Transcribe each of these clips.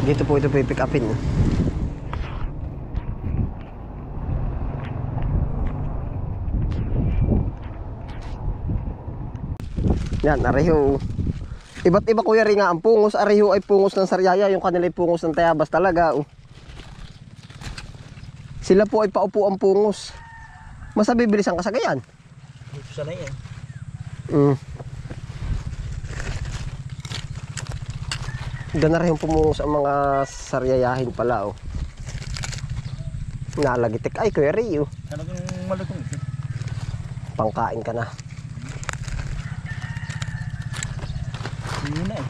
Dito po ito pipick upin. Yan, areho. Iba't iba kuya rin nga ang pungos. Areho ay pungos ng Sariaya, yung kanila ay pungos ng Tayabas talaga. Sila po ay paupo ang pungos. Mas bibilis ang kasagayan. Dito sana yan. Gana rin pumungos ang mga Sariayahin pala. Nalagitik ay kuya rin. Talagang malutong ito. Pangkain ka na. Hindi na eh.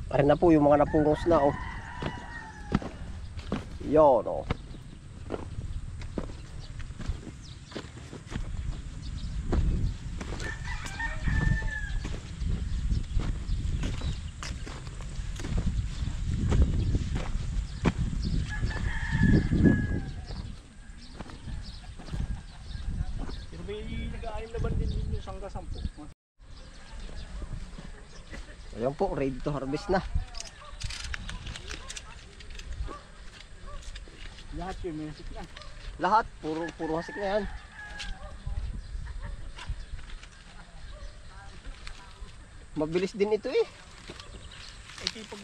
Parin na po yung mga napungos na Yon Pero may nag-aalim na bandin din yung sangga-sampo. Ayan po, ready to harvest na. Lahat yun, may hasik na. Lahat, puro hasik na yan. Mabilis din ito eh. Ito pag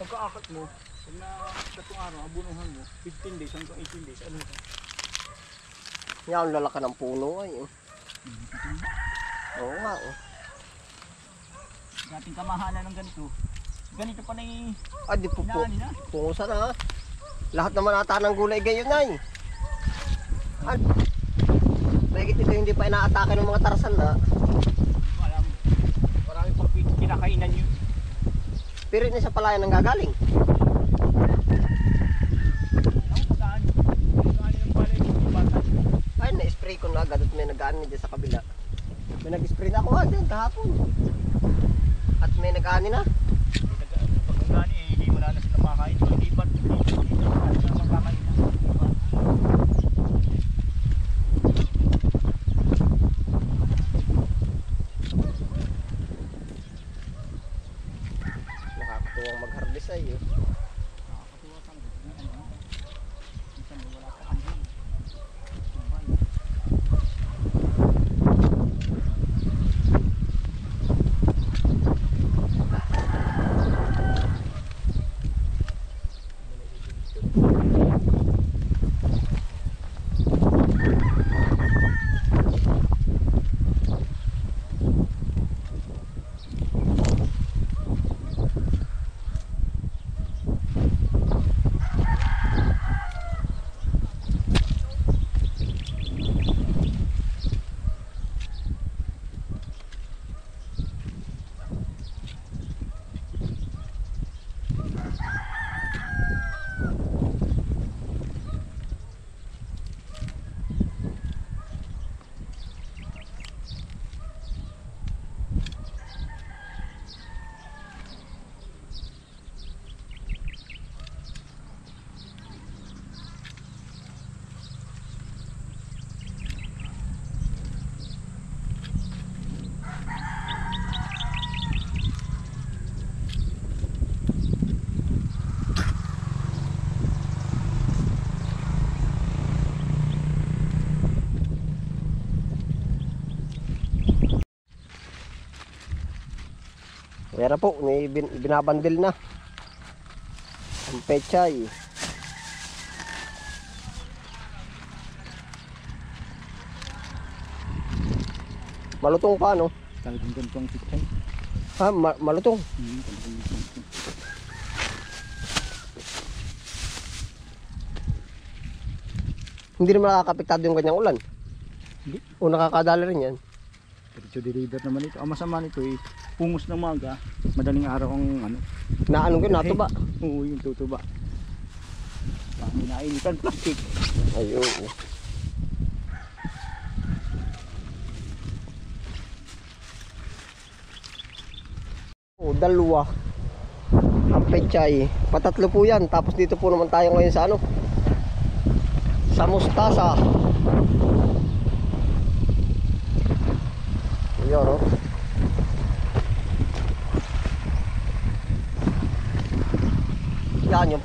pagka-akat mo, pag na-datong araw, abunuhan mo, 15 days hanggang 18 days, ano ito? Yan, ang lalaka ng puno ay. Oo nga Dating kamahalan ng ganito. Ganito pa na yung di po po. inaani na. Pungusan na. Lahat naman ata ng gulay gayon ay. Bagit ito hindi pa inaatake ng mga tarasan na. Alam, marami pang kinakainan yun. Pero na sa palayan ang gagaling. Ang pagkaan ng palay yung bata. Ay, na-spray ko na agad at may nag-ani dyan sa kabila. May nag-spray na ako dyan kahapon. At may nag-ani na. Pag ang gani, hindi wala na sila makakain. Hindi ba sila makakain na? Nakakatuwang mag-harvest ay Nakakatuwa sa minsan wala pa kanina. Meron po, may binabandil na. Ang pechay. Malutong pa, no? Talagang ganito ang tikay. Ha, malutong. Hindi naman nakakapiktado yung ganyang ulan. Hindi. O nakakadala rin yan. Diretso deliver naman ito. Ang masama nito eh, pungos ng maga, madaling araw ang ano. Na anong yun, natuba. Oo, yung tutuba. Pangin nainitan plastic. Ayun. Dalawa ang pechay. Patatlo po yan. Tapos dito po naman tayo ngayon sa ano, sa mustasa. Ayun.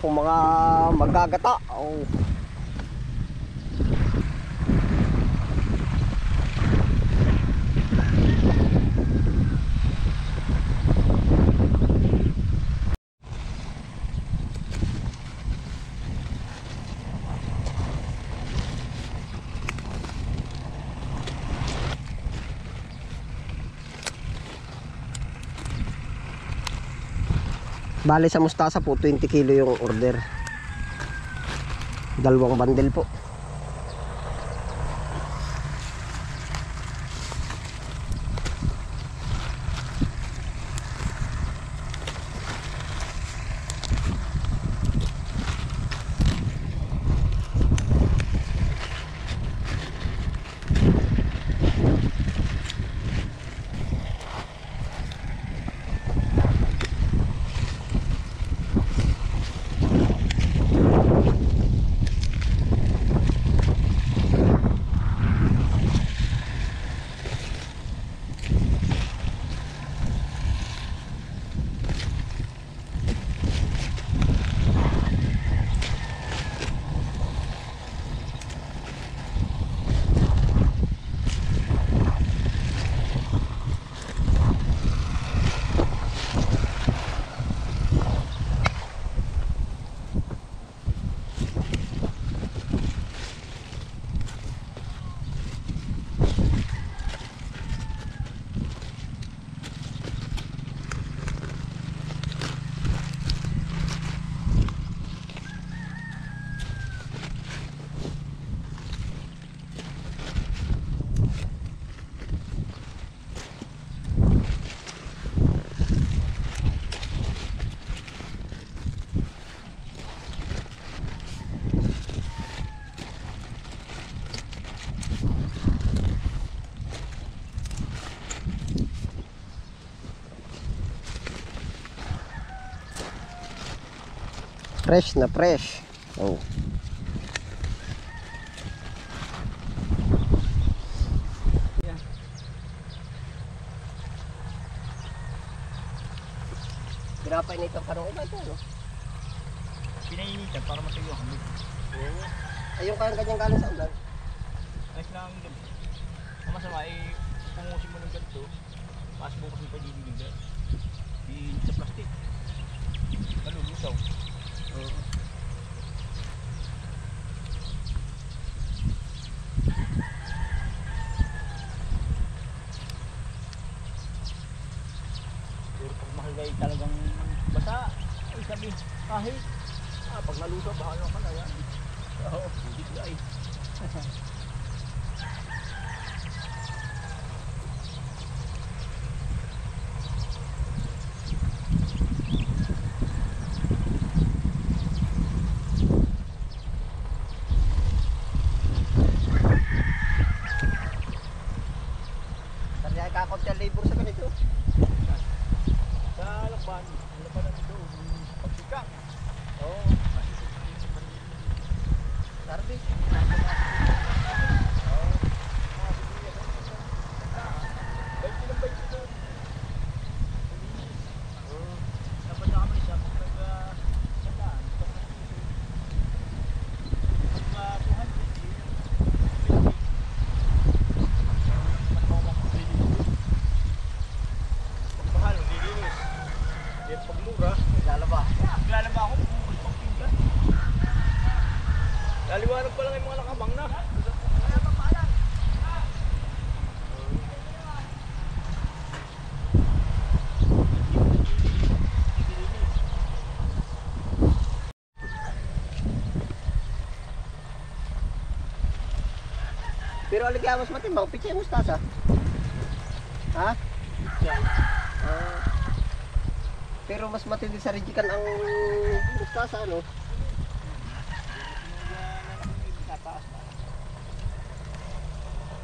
pong mga magagata. Oh. Bale sa mustasa po 20 kilo yung order. Dalawang bundle po. Fresh na fresh. Oh. Pinapay nito parang iba ito, no? Pinainitan para matuyo ang hamig. Ay, yung kanyang galing sa ulan. Ayos lang ang gabi. Ang masama ay pungusin mo ng ganito. Mas bukas mo pa dinidigan. Di sa plastic. Malulusaw. Pero pag mahal ay talagang basa, ay sabi, kahit pag nalusaw, bahala ka na yan. Oo, hindi ay. Kaya kakot yung labor sa ganito. Sa lakban, ang lakban nito, pagsika. Oo. Sarbi. Laliwanag pa lang yung mga nakabang na. Pero aligyan mas matimbang, pitsa yung mustasa. Ha? Pero mas matindi sa rijikan ang mustasa, ano?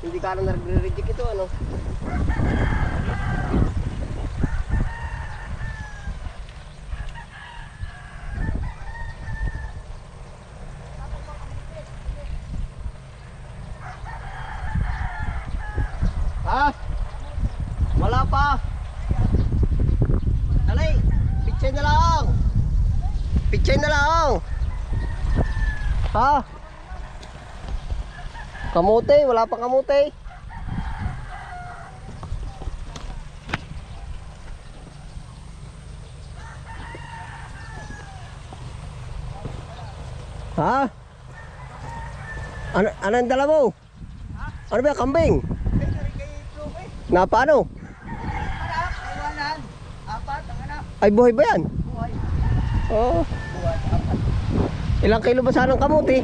Hindi ka na nare-reject ito, ano? Ha? Wala pa. Dali, pitsa na lang. Pichay na lang. Ha? Kamote, wala pang kamote. Ha? Ano ang dala mo? Ano ba, kambing? Na paano? Ay, buhay ba yan? Oo. Ilang kilo ba sanang kamuti?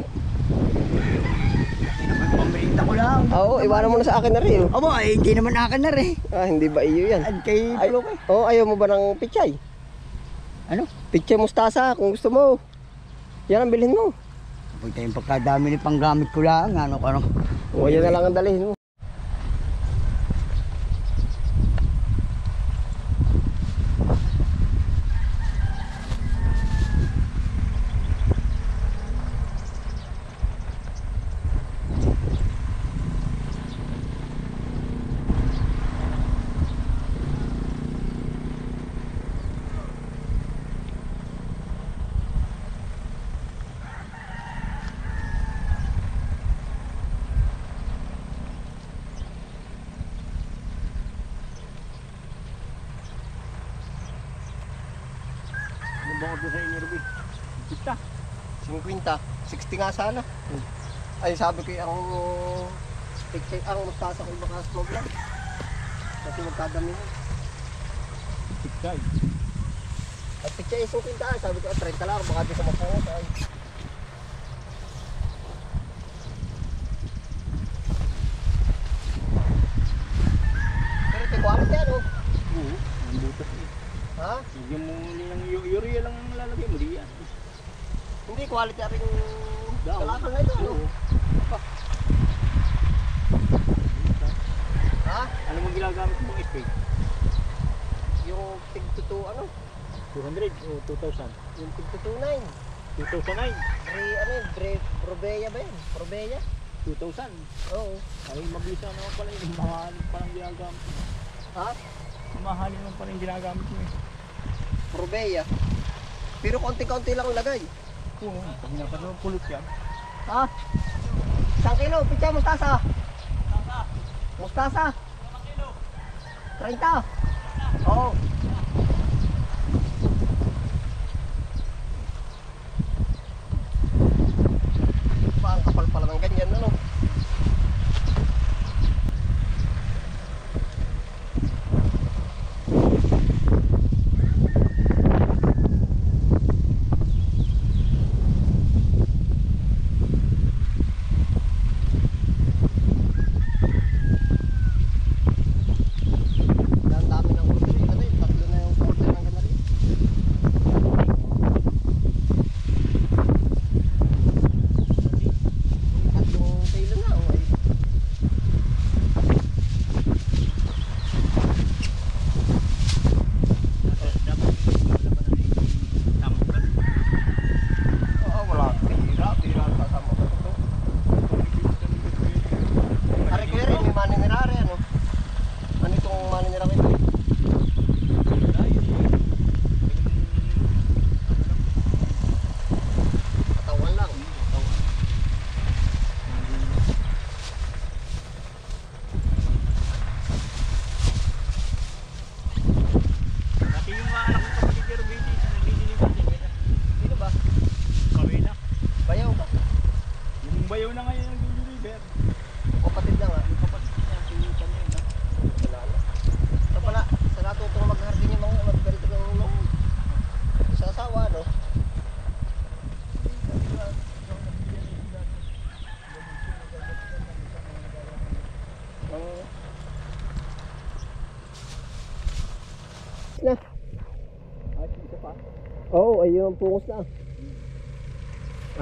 Pambinta ko lang. Oo, iwanan mo na sa akin na rin. Abo, ay hindi naman akin na rin. Ah, hindi ba iyo yan? At kay Ay, Floke. oh, ayaw mo ba ng pichay? Ano? Pichay mustasa kung gusto mo. Yan ang bilhin mo. Pag tayong pagkadami ni panggamit ko lang. Ano. O, yan na lang ang dalhin mo. Ano ba ko doon sa inyo, Ruby? Kita. 50. 60 nga sana. Ay, sabi ko ang pichay, ang mustasa ko baka smog lang. Kasi magkadami yun. Kita. At pichay is 50. Sabi ko, 30 lang. Baka di sa mapungot. Ay. Pero ito, quality ano? Oo, ang butas eh. Ha? Lagyan mo ng urea lang ang lalagay mo, di yan. Hindi, quality rin Daw. kalakal na ito. Ano? Oo. Ha? Ano mo ginagamit mong spray? Yung tig to ano? 200 o 2,000? Yung tig to 9. 2,009? Ano yun? Probeya ba yun? Probeya? 2,000? Oo. Ay, mabilis na naman pala yun. Mahalin pa lang ginagamit mo. Ha? Mahalin naman pala yung ginagamit mo eh. Probeya. Pero konti-konti lang ang lagay. Oo, pag naman pulot yan. Ha? 1 kilo, pitya mustasa. Mustasa. 30. Oo. Ang kapal pala ng ganyan, ano? Ang dami ng order. Ano yun? 3 na yung order ng ganari. Tatlong kilo na. Oh, ay. Dapat wala pa na yung tamang plan. Oo, wala. Bira ang kasama ko ito. Ari ko rin, may maninirari, ano? Ano itong maninirari ito? Katawan lang. Dati yung mga anak ko kapatid pero baby, nagdidiligan din kaya. Sino ba? Kami na. Bayaw ba? Yung bayaw na ngayon nagdidiligan. Kapatid lang ha? Yung kapatid niya, pinutan niya na. Wala na. Ito pala, sa natutong maghardin yung mga magkarito ng ulong. Sa asawa, no? Na. At isa pa. Oo, ayun ang pungos na.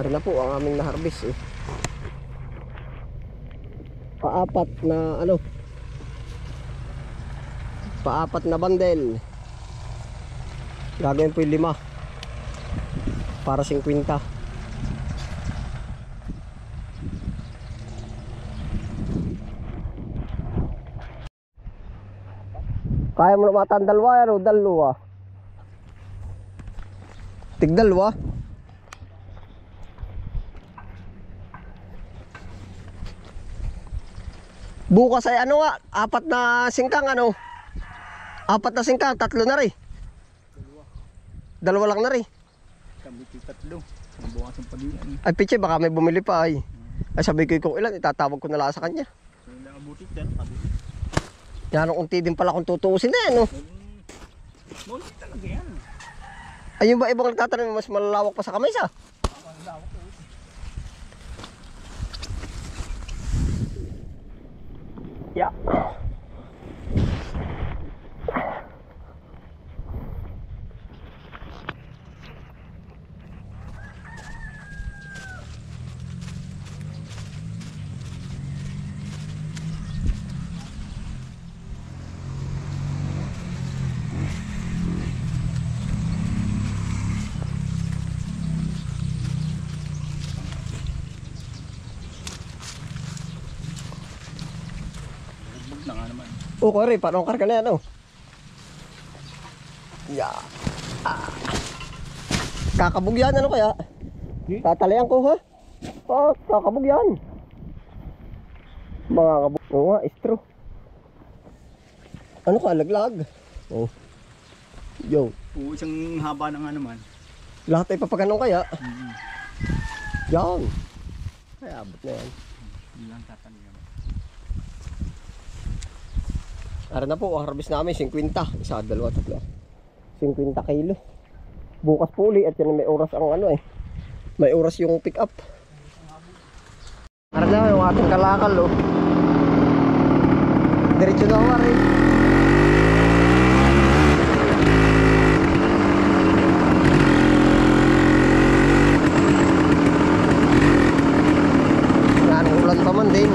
Ari na po ang aming na-harvest eh. Paapat na ano? Paapat na bandel. Gagawin po yung 5 para 50. Kaya mo na matang dalawa yan o dalawa? Tig dalawa? Bukas ay ano nga, 4 na singkang ano. 4 na singkang, 3 na rin. 2 lang na rin. Kami tatlo. Ang bukas ang pag-iyan. Ay piche, baka may bumili pa ay. Ay sabi ko kung ilan, itatawag ko na lang sa kanya. So, nakabutit yan. Kabutit. Yan ang unti din pala kung tutuusin na yan, no? Butit talaga yan. Ay yung ba ibang nagtatanim, mas malalawak pa sa kamay sa? Yeah. Bug na nga naman. O kore, paano karga na yan, oh? Yeah. Kakabog yan, ano kaya? Tatalayan ko, ha? Kakabog yan. Mga kabog. Oo nga, istro. Ano ka, laglag? Oh. Yo. Oo, isang haba na nga naman. Lahat ay papaganon kaya? Yan. Ay, abot na yan. Hindi lang tataligan. Ara na po, harvest namin 50. Isa, 2, 3. 50 kilo. Bukas po uli at yan may oras ang ano eh. May oras yung pick up. Ara na yung ating kalakal oh. Diretso na ako rin. Yan, ulan pa man din.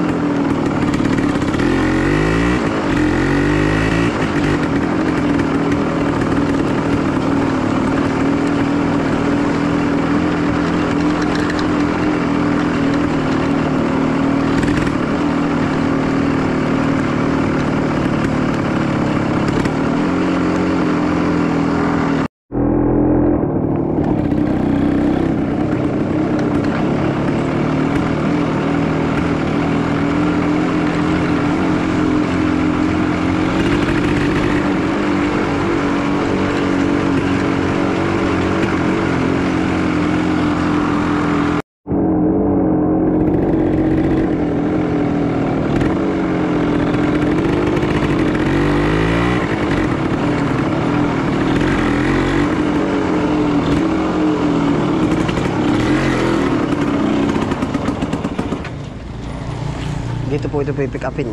Dito po ito pipick upin.